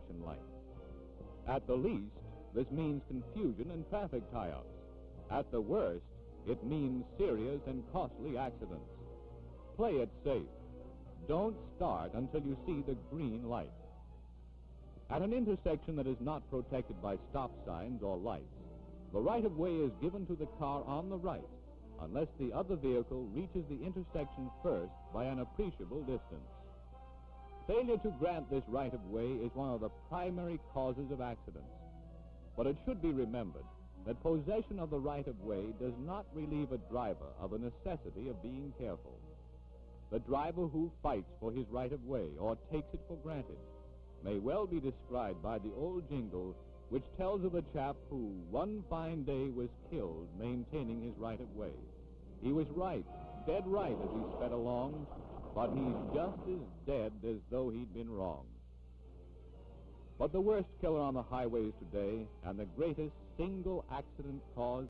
caution light. At the least, this means confusion and traffic tie-ups. At the worst, it means serious and costly accidents. Play it safe. Don't start until you see the green light. At an intersection that is not protected by stop signs or lights, the right-of-way is given to the car on the right, unless the other vehicle reaches the intersection first by an appreciable distance. Failure to grant this right-of-way is one of the primary causes of accidents. But it should be remembered that possession of the right-of-way does not relieve a driver of the necessity of being careful. The driver who fights for his right-of-way or takes it for granted may well be described by the old jingle which tells of a chap who one fine day was killed maintaining his right-of-way. He was right, dead right as he sped along, but he's just as dead as though he'd been wrong. But the worst killer on the highways today, and the greatest single accident cause